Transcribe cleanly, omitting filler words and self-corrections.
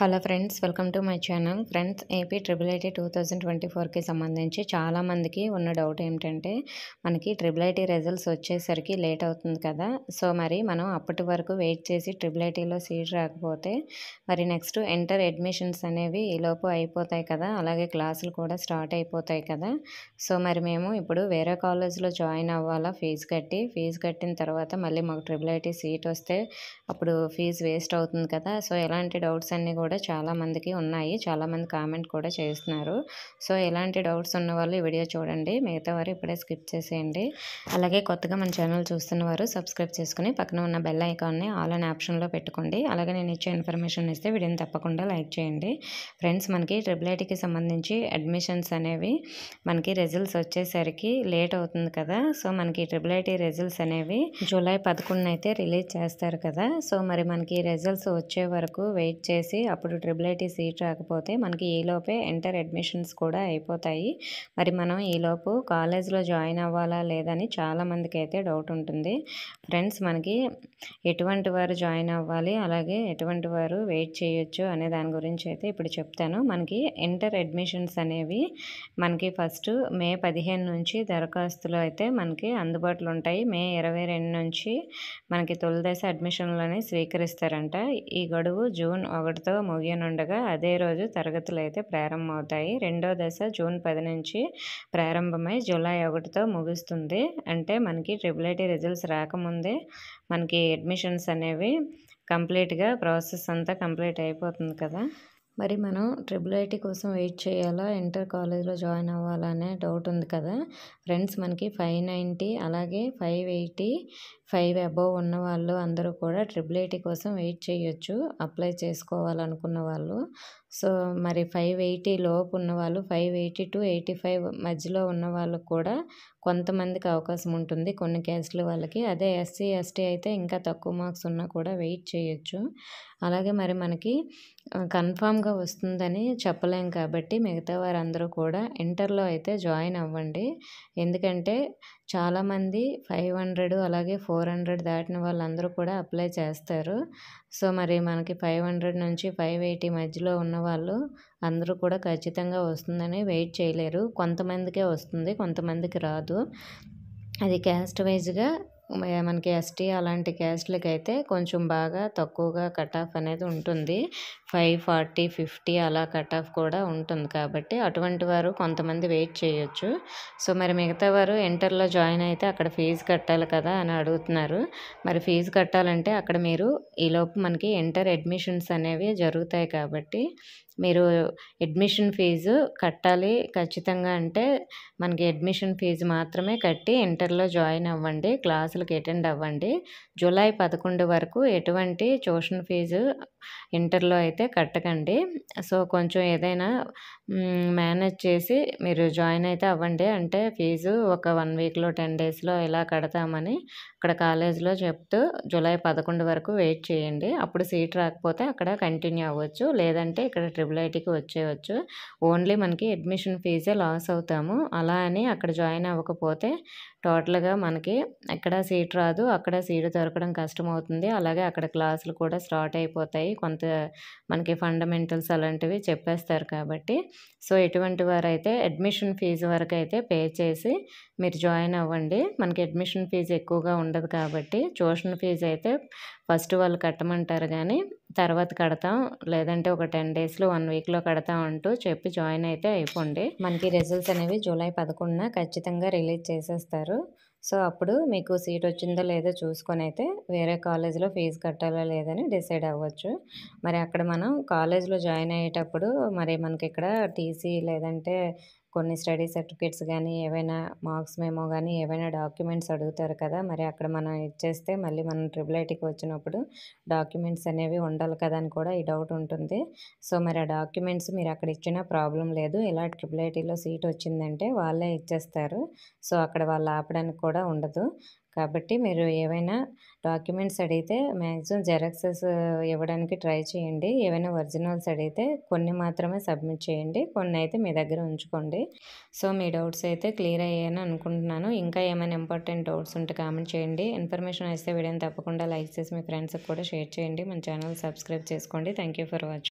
Hello friends, welcome to my channel. Friends, AP triple IT 2024కి సంబంధించి చాలామందికి ఉన్న డౌట్ ఏంటంటే, మనకి ట్రిపుల్ ఐటీ రిజల్ట్స్ వచ్చేసరికి లేట్ అవుతుంది కదా. సో మరి మనం అప్పటి వరకు వెయిట్ చేసి ట్రిపుల్ ఐటీలో సీట్ రాకపోతే మరి నెక్స్ట్ ఇంటర్ అడ్మిషన్స్ అనేవి ఈలోపు అయిపోతాయి కదా, అలాగే క్లాసులు కూడా స్టార్ట్ అయిపోతాయి కదా. సో మరి మేము ఇప్పుడు వేరే కాలేజ్లో జాయిన్ అవ్వాలా ఫీజు కట్టిన తర్వాత మళ్ళీ మాకు ట్రిపుల్ ఐటీ సీట్ వస్తే అప్పుడు ఫీజు వేస్ట్ అవుతుంది కదా. సో ఎలాంటి డౌట్స్ అన్నీ కూడా చాలామందికి ఉన్నాయి. చాలామంది కామెంట్ కూడా చేస్తున్నారు. సో ఎలాంటి డౌట్స్ ఉన్న వాళ్ళు ఈ వీడియో చూడండి, మిగతా వారు ఇప్పుడే స్కిప్ చేసేయండి. అలాగే కొత్తగా మన ఛానల్ చూస్తున్న వారు సబ్స్క్రైబ్ చేసుకుని పక్కన ఉన్న బెల్ ఐకాన్ని ఆల్ అనే ఆప్షన్లో పెట్టుకోండి. అలాగే నేను ఇచ్చే ఇన్ఫర్మేషన్ ఇస్తే వీడియోని తప్పకుండా లైక్ చేయండి. ఫ్రెండ్స్, మనకి ట్రిపుల్ ఐటీకి సంబంధించి అడ్మిషన్స్ అనేవి మనకి రిజల్ట్స్ వచ్చేసరికి లేట్ అవుతుంది కదా. సో మనకి ట్రిపుల్ ఐటీ రిజల్ట్స్ అనేవి జూలై 11 అయితే రిలీజ్ చేస్తారు కదా. సో మరి మనకి రిజల్ట్స్ వచ్చే వరకు వెయిట్ చేసి అప్పుడు ట్రిపుల్ ఐటీ సీట్ రాకపోతే మనకి ఈలోపే ఇంటర్ అడ్మిషన్స్ కూడా అయిపోతాయి. మరి మనం ఈలోపు కాలేజ్లో జాయిన్ అవ్వాలా లేదని చాలామందికి అయితే డౌట్ ఉంటుంది. ఫ్రెండ్స్, మనకి ఎటువంటి వారు జాయిన్ అవ్వాలి, అలాగే ఎటువంటి వారు వెయిట్ చేయొచ్చు అనే దాని గురించి అయితే ఇప్పుడు చెప్తాను. మనకి ఇంటర్ అడ్మిషన్స్ అనేవి మనకి ఫస్ట్ మే 15 నుంచి దరఖాస్తులు అయితే మనకి అందుబాటులో ఉంటాయి. మే 22 నుంచి మనకి తొలి దశ అడ్మిషన్లని స్వీకరిస్తారంట. ఈ గడువు జూన్ 1తో ముగియనుండగా అదే రోజు తరగతులు అయితే ప్రారంభమవుతాయి. రెండో దశ జూన్ 10 నుంచి ప్రారంభమై జూలై 1తో ముగుస్తుంది. అంటే మనకి ట్రిపుల్ ఐటీ రిజల్ట్స్ రాకముందే మనకి అడ్మిషన్స్ అనేవి కంప్లీట్గా ప్రాసెస్ అంతా కంప్లీట్ అయిపోతుంది కదా. మరి మనం ట్రిపుల్ ఐటీ కోసం వెయిట్ చేయాలా, ఇంటర్ కాలేజ్లో జాయిన్ అవ్వాలా అనే డౌట్ ఉంది కదా. ఫ్రెండ్స్, మనకి 590 అలాగే 580 5 అబోవ్ ఉన్న వాళ్ళు అందరూ కూడా ట్రిపుల్ ఐటీ కోసం వెయిట్ చేయొచ్చు, అప్లై చేసుకోవాలనుకున్న వాళ్ళు. సో మరి 580 లోపు ఉన్న వాళ్ళు, 580 to 85 మధ్యలో ఉన్న వాళ్ళకు కూడా కొంతమందికి అవకాశం ఉంటుంది, కొన్ని క్యాస్ట్ల వాళ్ళకి. అదే ఎస్సీ ఎస్టీ అయితే ఇంకా తక్కువ మార్క్స్ ఉన్నా కూడా వెయిట్ చేయొచ్చు. అలాగే మరి మనకి కన్ఫామ్గా వస్తుందని చెప్పలేం కాబట్టి మిగతా వారందరూ కూడా ఇంటర్లో అయితే జాయిన్ అవ్వండి. ఎందుకంటే చాలామంది 500 అలాగే 400 దాటిన వాళ్ళందరూ కూడా అప్లై చేస్తారు. సో మరి మనకి 500 నుంచి 580 మధ్యలో ఉన్నవాళ్ళు అందరూ కూడా ఖచ్చితంగా వస్తుందని వెయిట్ చేయలేరు. కొంతమందికే వస్తుంది, కొంతమందికి రాదు. అది క్యాస్ట్ వైజ్గా మనకి ఎస్టీ అలాంటి క్యాస్ట్లకి అయితే కొంచెం బాగా తక్కువగా కట్ ఆఫ్ అనేది ఉంటుంది. 540 50 అలా కట్ ఆఫ్ కూడా ఉంటుంది కాబట్టి అటువంటి వారు కొంతమంది వెయిట్ చేయొచ్చు. సో మరి మిగతా వారు ఇంటర్లో జాయిన్ అయితే అక్కడ ఫీజు కట్టాలి కదా అని అడుగుతున్నారు. మరి ఫీజు కట్టాలంటే అక్కడ మీరు ఈలోపు మనకి ఇంటర్ అడ్మిషన్స్ అనేవి జరుగుతాయి కాబట్టి మీరు అడ్మిషన్ ఫీజు కట్టాలి ఖచ్చితంగా. అంటే మనకి అడ్మిషన్ ఫీజు మాత్రమే కట్టి ఇంటర్లో జాయిన్ అవ్వండి, క్లాసులకు అటెండ్ అవ్వండి. జూలై 11 వరకు ఎటువంటి ట్యూషన్ ఫీజు ఇంటర్లో అయితే కట్టకండి. సో కొంచెం ఏదైనా మేనేజ్ చేసి మీరు జాయిన్ అయితే అవ్వండి. అంటే ఫీజు ఒక 1 వీక్లో 10 డేస్లో ఇలా కడతామని అక్కడ కాలేజ్లో చెప్తూ జూలై 11 వరకు వెయిట్ చేయండి. అప్పుడు సీట్ రాకపోతే అక్కడ కంటిన్యూ అవ్వచ్చు, లేదంటే ఇక్కడ ట్రిపుల్ ఐటీకి వచ్చేయచ్చు. ఓన్లీ మనకి అడ్మిషన్ ఫీజే లాస్ అవుతాము. అలా అని అక్కడ జాయిన్ అవ్వకపోతే టోటల్గా మనకి ఎక్కడ సీట్ రాదు, అక్కడ సీటు దొరకడం కష్టమవుతుంది. అలాగే అక్కడ క్లాసులు కూడా స్టార్ట్ అయిపోతాయి, కొంత మనకి ఫండమెంటల్స్ అలాంటివి చెప్పేస్తారు కాబట్టి. సో ఎటువంటి వారైతే అడ్మిషన్ ఫీజు వరకు అయితే పే చేసి మీరు జాయిన్ అవ్వండి. మనకి అడ్మిషన్ ఫీజు ఎక్కువగా ఉండదు కాబట్టి ట్యూషన్ ఫీజు అయితే ఫస్ట్ వాళ్ళు కట్టమంటారు, కానీ తర్వాత కడతాం, లేదంటే ఒక 10 డేస్లో 1 వీక్లో కడతాం అంటూ చెప్పి జాయిన్ అయితే అయిపోండి. మనకి రిజల్ట్స్ అనేవి జూలై 11న ఖచ్చితంగా రిలీజ్ చేసేస్తారు. సో అప్పుడు మీకు సీట్ వచ్చిందో లేదో చూసుకొని అయితే వేరే కాలేజ్లో ఫీజు కట్టాలా లేదని డిసైడ్ అవ్వచ్చు. మరి అక్కడ మనం కాలేజ్లో జాయిన్ అయ్యేటప్పుడు మరి మనకి ఇక్కడ టీసీ లేదంటే కొన్ని స్టడీ సర్టిఫికేట్స్ కానీ, ఏవైనా మార్క్స్ మెమో కానీ, ఏవైనా డాక్యుమెంట్స్ అడుగుతారు కదా. మరి అక్కడ మనం ఇచ్చేస్తే మళ్ళీ మనం ట్రిపుల్ ఐటీకి వచ్చినప్పుడు డాక్యుమెంట్స్ అనేవి ఉండాలి కదా అని కూడా ఈ డౌట్ ఉంటుంది. సో మరి ఆ డాక్యుమెంట్స్ మీరు అక్కడ ఇచ్చినా ప్రాబ్లం లేదు, ఇలా ట్రిపుల్ ఐటీలో సీట్ వచ్చిందంటే వాళ్ళే ఇచ్చేస్తారు. సో అక్కడ వాళ్ళు ఆపడానికి కూడా ఉండదు. కాబట్టి మీరు ఏవైనా డాక్యుమెంట్స్ అడిగితే మ్యాక్సిమం జెరాక్సెస్ ఇవ్వడానికి ట్రై చేయండి. ఏవైనా ఒరిజినల్స్ అడిగితే కొన్ని మాత్రమే సబ్మిట్ చేయండి, కొన్ని అయితే మీ దగ్గర ఉంచుకోండి. సో మీ డౌట్స్ అయితే క్లియర్ అయ్యాయని అనుకుంటున్నాను. ఇంకా ఏమైనా ఇంపార్టెంట్ డౌట్స్ ఉంటే కామెంట్ చేయండి. ఇన్ఫర్మేషన్ వస్తే వీడియోని తప్పకుండా లైక్ చేసి మీ ఫ్రెండ్స్కి కూడా షేర్ చేయండి. మన ఛానల్ సబ్స్క్రైబ్ చేసుకోండి. Thank you for watching.